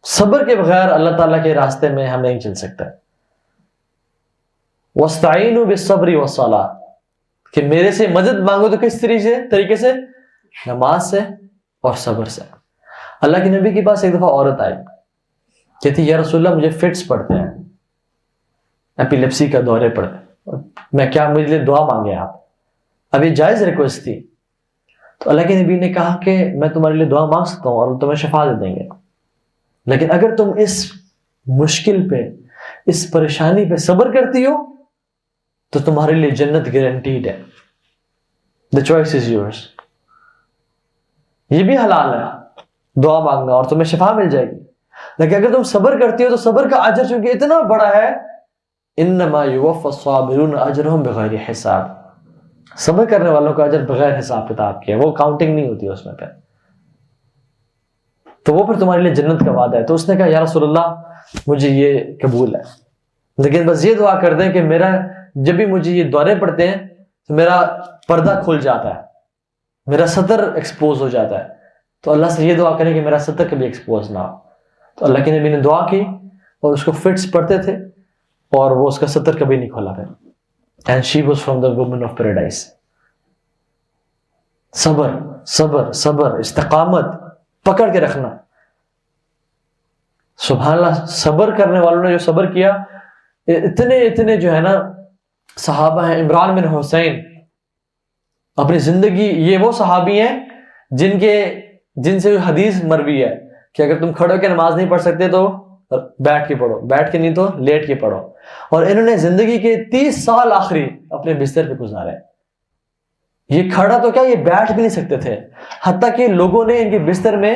صبر کے بغیر اللہ تعالیٰ کے راستے میں ہم نہیں چل سکتے. وَاسْتَعِينُوا بِالصَّبْرِ وَالصَّلَاةِ کہ میرے سے مدد مانگو تو کس طریقے سے؟ نماز سے اور صبر سے. اللہ کے نبی کے پاس ایک دفعہ عورت آئی, کہتی یا رسول اللہ مجھے فٹس پڑتے ہیں, ایپیلیپسی کا دورے پڑتے ہیں, میں کیا مجھے لیے دعا مانگے آپ؟ اب یہ جائز ریکویسٹ تھی. تو اللہ کے نبی نے کہا کہ میں تمہارے لیے دعا مانگ سکتا ہوں اور تمہیں شفا دے دیں گے, لیکن اگر تم اس مشکل پہ, اس پریشانی پہ صبر کرتی ہو تو تمہارے لیے جنت گارنٹیڈ ہے. The choice is yours. یہ بھی حلال ہے دعا مانگنا اور تمہیں شفا مل جائے گی, لیکن اگر تم صبر کرتی ہو تو صبر کا اجر چونکہ اتنا بڑا ہے, انما یوفی الصابرون اجرهم بغیر حساب, صبر کرنے والوں کا اجر بغیر حساب کتاب کے, وہ کاؤنٹنگ نہیں ہوتی اس میں پہ, تو وہ پھر تمہارے لیے جنت کا وعدہ ہے. تو اس نے کہا یا رسول اللہ مجھے یہ قبول ہے, لیکن بس یہ دعا کر دیں کہ میرا جب بھی مجھے یہ دورے پڑتے ہیں تو میرا پردہ کھل جاتا ہے, میرا سطر ایکسپوز ہو جاتا ہے, تو اللہ سے یہ دعا کریں کہ میرا سطر کبھی ایکسپوز نہ ہو. تو اللہ کے نبی نے دعا کی اور اس کو فٹس پڑتے تھے اور وہ اس کا سطر کبھی نہیں کھولا پھر. And she was from the women of paradise. صبر صبر صبر, استقامت پکڑ کے رکھنا. سبحان اللہ, صبر کرنے والوں نے جو صبر کیا, اتنے جو ہے نا صحابہ ہیں. عمران بن حسین اپنی زندگی, یہ وہ صحابی ہیں جن سے حدیث مروی ہے کہ اگر تم کھڑے ہو کے نماز نہیں پڑھ سکتے تو بیٹھ کے پڑھو, بیٹھ کے نہیں تو لیٹ کے پڑھو. اور انہوں نے زندگی کے 30 سال آخری اپنے بستر پہ گزارے. یہ کھڑا تو کیا, یہ بیٹھ بھی نہیں سکتے تھے, حتیٰ کہ لوگوں نے ان کے بستر میں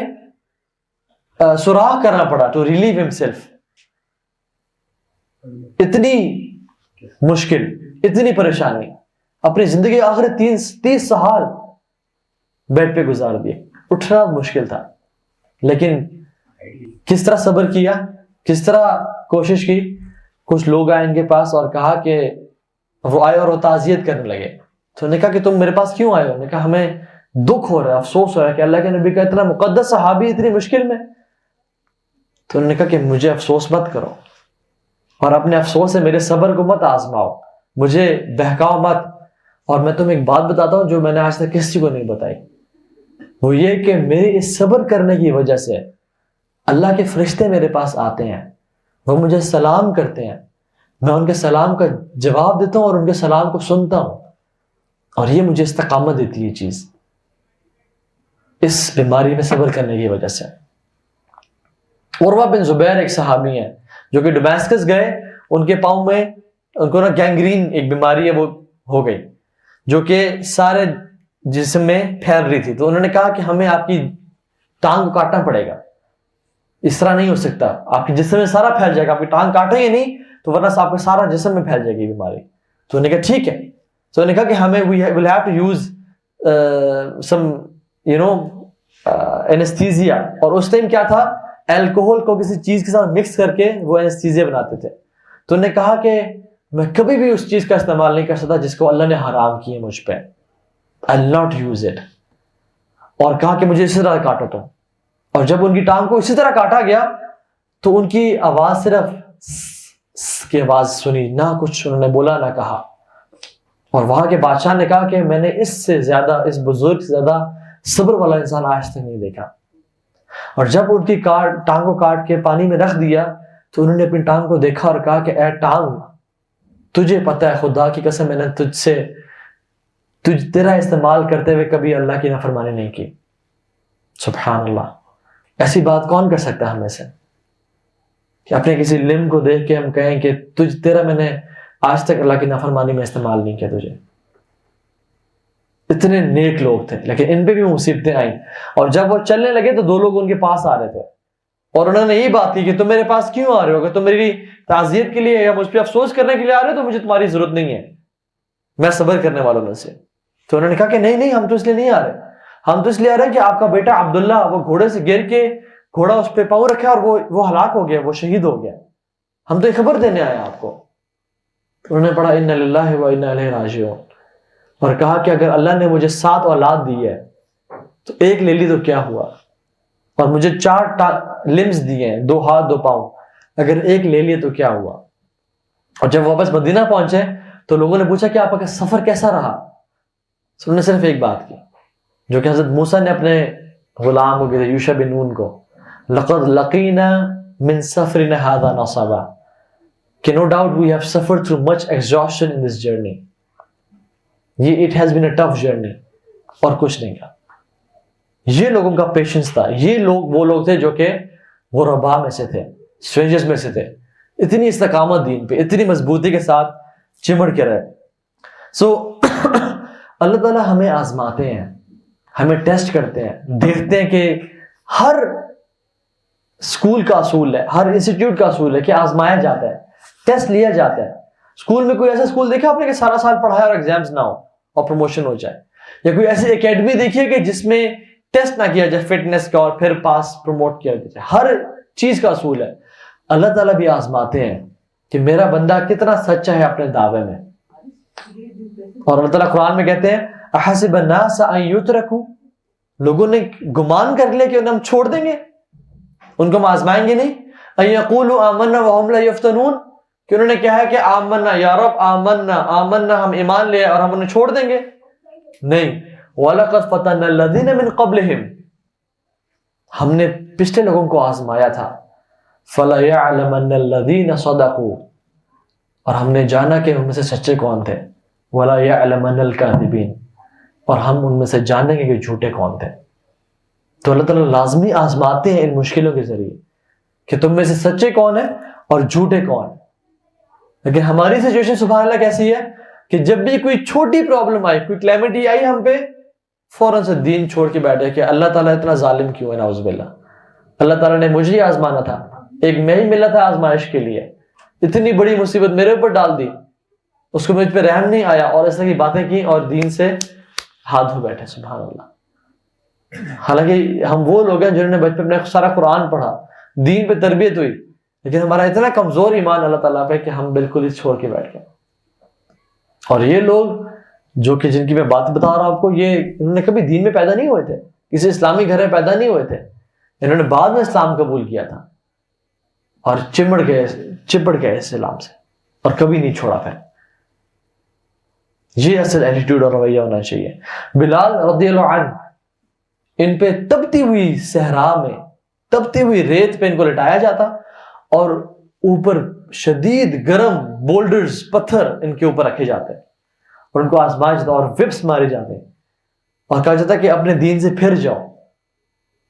سوراخ کرنا پڑا ٹو ریلیو ہمسیلف. اتنی مشکل, اتنی پریشانی, اپنی زندگی آخری 30 سال بیڈ پہ گزار دیے. اٹھنا مشکل تھا, لیکن کس طرح صبر کیا, کس طرح کوشش کی. کچھ لوگ آئے ان کے پاس اور کہا کہ وہ آئے اور وہ تعزیت کرنے لگے. تو انہوں نے کہا کہ تم میرے پاس کیوں آئے ہو؟ انہوں نے کہا ہمیں دکھ ہو رہا ہے, افسوس ہو رہا ہے کہ اللہ کے نبی کا اتنا مقدس صحابی اتنی مشکل میں. تو انہوں نے کہا کہ مجھے افسوس مت کرو اور اپنے افسوس سے میرے صبر کو مت آزماؤ, مجھے بہکاؤ مت. اور میں تمہیں ایک بات بتاتا ہوں جو میں نے آج تک کسی کو نہیں بتائی, وہ یہ کہ میرے اس صبر کرنے کی وجہ سے اللہ کے فرشتے میرے پاس آتے ہیں, وہ مجھے سلام کرتے ہیں, میں ان کے سلام کا جواب دیتا ہوں اور ان کے سلام کو سنتا ہوں, اور یہ مجھے استقامت دیتی ہے یہ چیز, اس بیماری میں صبر کرنے کی وجہ سے. عروہ بن زبیر ایک صحابی ہیں جو کہ ڈمیسکس گئے, ان کے پاؤں میں ان کو نا گینگرین ایک بیماری ہے وہ ہو گئی جو کہ سارے جسم میں پھیل رہی تھی. تو انہوں نے کہا کہ ہمیں آپ کی ٹانگ کو کاٹنا پڑے گا, اس طرح نہیں ہو سکتا, آپ کے جسم میں سارا پھیل جائے گا, آپ کی ٹانگ کاٹیں گے نہیں تو ورنہ آپ کے سارا جسم میں پھیل جائے گی بیماری. تو انہوں نے کہا ٹھیک ہے. تو انہوں نے کہا کہ ہمیں we will have to use some anaesthesia, اور اس ٹائم کیا تھا, الکوہل کو کسی چیز کے ساتھ مکس کر کے وہ اینستھیزیا بناتے تھے. تو انہوں نے کہا کہ میں کبھی بھی اس چیز کا استعمال نہیں کر سکتا جس کو اللہ نے حرام کی ہے مجھ پہ, I'll not use it. اور کہا کہ مجھے اسی طرح کاٹو تو. اور جب ان کی ٹانگ کو اسی طرح کاٹا گیا تو ان کی آواز صرف کی آواز سنی, نہ کچھ انہوں نے بولا نہ کہا. اور وہاں کے بادشاہ نے کہا کہ میں نے اس سے زیادہ, اس بزرگ سے زیادہ صبر والا انسان آج تک نہیں دیکھا. اور جب ان کی ٹانگ کو کاٹ کے پانی میں رکھ دیا تو انہوں نے اپنی ٹانگ کو دیکھا اور کہا کہ اے ٹانگ, تجھے پتہ ہے خدا کی قسم میں نے تیرا استعمال کرتے ہوئے کبھی اللہ کی نافرمانی نہیں کی. سبحان اللہ, ایسی بات کون کر سکتا ہے ہمیں سے کہ اپنے کسی لمب کو دیکھ کے ہم کہیں کہ تیرا میں نے آج تک اللہ کی نافرمانی میں استعمال نہیں کیا تجھے. اتنے نیک لوگ تھے, لیکن ان پہ بھی مصیبتیں آئیں. اور جب وہ چلنے لگے تو 2 لوگ ان کے پاس آ رہے تھے اور انہوں نے یہی بات کی کہ تم میرے پاس کیوں آ رہے ہو, کہ تم میری تعزیت کے لیے یا مجھ پہ افسوس کرنے کے لیے آ رہے ہو تو مجھے تمہاری ضرورت نہیں ہے, میں صبر کرنے والوں میں سے. تو انہوں نے کہا کہ نہیں ہم تو اس لیے نہیں آ رہے, ہم تو اس لیے آ رہے ہیں کہ آپ کا بیٹا عبداللہ وہ گھوڑے سے گر کے گھوڑا اس پہ پاؤں رکھا اور وہ ہلاک ہو گیا, وہ شہید ہو گیا, ہم تو یہ خبر دینے آئے آپ کو. انہوں نے پڑھا انا للہ و انا الیہ راجعون, اور کہا کہ اگر اللہ نے مجھے 7 اولاد دی ہے تو ایک لے لی تو کیا ہوا, اور مجھے 4 لمز دیے ہیں, 2 ہاتھ 2 پاؤں, اگر ایک لے لیے تو کیا ہوا؟ اور جب واپس مدینہ پہنچے تو لوگوں نے پوچھا کہ آپ کا سفر کیسا رہا؟ انہوں نے صرف ایک بات کی جو کہ حضرت موسیٰ نے اپنے غلام کو کہتے یوشع بن نون کو, لقد لقینا من سفرنا هذا نصبا, کہ no doubt we have suffered through much exhaustion in this journey. یہ it has been a tough journey, اور کچھ نہیں کہا. یہ لوگوں کا پیشنس تھا. یہ لوگ وہ لوگ تھے جو کہ غرباء میں سے تھے, اسٹرینجرز میں سے تھے, اتنی استقامت دین پہ, اتنی مضبوطی کے ساتھ چمڑ کے رہے. سو اللہ تعالیٰ ہمیں آزماتے ہیں, ہمیں ٹیسٹ کرتے ہیں, دیکھتے ہیں کہ ہر اسکول کا اصول ہے, ہر انسٹیٹیوٹ کا اصول ہے کہ آزمایا جاتا ہے, ٹیسٹ لیا جاتا ہے. اسکول میں کوئی ایسا اسکول دیکھا آپ نے کہ سارا سال پڑھایا اور ایگزامز نہ ہو اور پروموشن ہو جائے؟ یا کوئی ایسی اکیڈمی دیکھیے کہ جس میں ٹیسٹ نہ کیا جائے فٹنس کا اور پھر پاس پروموٹ کیا جائے؟ ہر چیز کا اصول ہے. اللہ تعالیٰ بھی آزماتے ہیں کہ میرا بندہ کتنا سچا ہے اپنے دعوے میں. اور اللہ تعالیٰ قرآن میں کہتے ہیں احسب الناس ان یترکوا, لوگوں نے گمان کر لیا کہ انہیں ہم چھوڑ دیں گے, ان کو ہم آزمائیں گے نہیں. ان یقولوا آمنا وهم لا یفتنون, کہ انہوں نے کہا ہے کہ آمنا یا رب آمنا آمنا, ہم ایمان لے اور ہم انہیں چھوڑ دیں گے؟ نہیں. وَلَقَدْ فَتَنَّا الَّذِينَ مِن قَبْلِهِمْ, ہم نے پچھلے لوگوں کو آزمایا تھا. فَلَيَعْلَمَنَّ الَّذِينَ صَدَقُوا, اور ہم نے جانا کہ ان میں سے سچے کون تھے. وَلَا يَعْلَمَنَّ الْكَاذِبِينَ, اور ہم ان میں سے جانیں گے کہ جھوٹے کون تھے. تو اللہ تعالیٰ لازمی آزماتے ہیں ان مشکلوں کے ذریعے کہ تم میں سے سچے کون ہیں اور جھوٹے کون. لیکن ہماری سچویشن سبحان اللہ کیسی ہے کہ جب بھی کوئی چھوٹی پرابلم آئی, کوئی کلیمٹی آئی ہم پہ, فوراً سے دین چھوڑ کے بیٹھے کہ اللہ تعالیٰ اتنا ظالم کیوں ہے, نعوذ باللہ. اللہ تعالیٰ نے مجھے ہی آزمانا تھا, ایک میں ہی ملا تھا آزمائش کے لیے, اتنی بڑی مصیبت میرے اوپر ڈال دی, اس کو مجھ پہ رحم نہیں آیا اور اس طرح کی باتیں کی اور دین سے ہاتھ دھو بیٹھے. سبحان اللہ. حالانکہ ہم وہ لوگ ہیں جنہوں نے بچپن میں سارا قرآن پڑھا, دین پہ تربیت ہوئی, لیکن ہمارا اتنا کمزور ایمان اللہ تعالیٰ پہ کہ ہم بالکل ہی چھوڑ کے بیٹھ گئے. اور یہ لوگ جو کہ جن کی میں بات بتا رہا ہوں آپ کو, یہ انہوں نے کبھی دین میں پیدا نہیں ہوئے تھے, کسی اسلامی گھر میں پیدا نہیں ہوئے تھے, انہوں نے بعد میں اسلام قبول کیا تھا اور چپڑ گئے اسلام سے اور کبھی نہیں چھوڑا. پھر یہ اصل ایٹیٹیوڈ اور رویہ ہونا چاہیے. بلال رضی اللہ عنہ, ان پہ تپتی ہوئی صحرا میں, تپتی ہوئی ریت پہ ان کو لٹایا جاتا اور اوپر شدید گرم بولڈرز, پتھر ان کے اوپر رکھے جاتے اور ان کو آزمایا جاتا اور وپس مارے جاتے اور کہا جاتا کہ اپنے دین سے پھر جاؤ,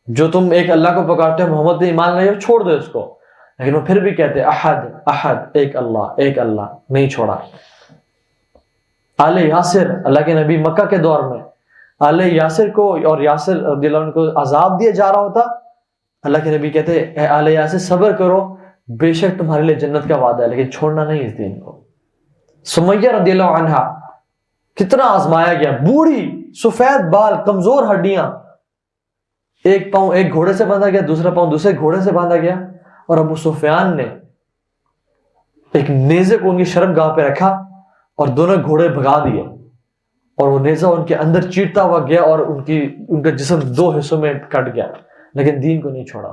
جو تم ایک اللہ کو پکارتے ہو, محمد نے ایمان لائے, چھوڑ دو اس کو. لیکن وہ پھر بھی کہتے احد احد, ایک اللہ, نہیں چھوڑا. آل یاسر, اللہ کے نبی مکہ کے دور میں آل یاسر کو اور یاسر رضی اللہ عنہ کو عذاب دیا جا رہا ہوتا, اللہ کے نبی کہتے اے آل یاسر صبر کرو, بے شک تمہارے لیے جنت کا وعدہ ہے, لیکن چھوڑنا نہیں اس دین کو. سمیہ رضی اللہ عنہا کتنا آزمایا گیا, بوڑھی, سفید بال, کمزور ہڈیاں, ایک پاؤں ایک گھوڑے سے باندھا گیا, دوسرا پاؤں دوسرے گھوڑے سے باندھا گیا, اور ابو سفیان نے ایک نیزے کو ان کی شرم گاہ پہ رکھا اور دونوں گھوڑے بھگا دیے, اور وہ نیزہ ان کے اندر چیرتا ہوا گیا اور ان کا جسم 2 حصوں میں کٹ گیا, لیکن دین کو نہیں چھوڑا.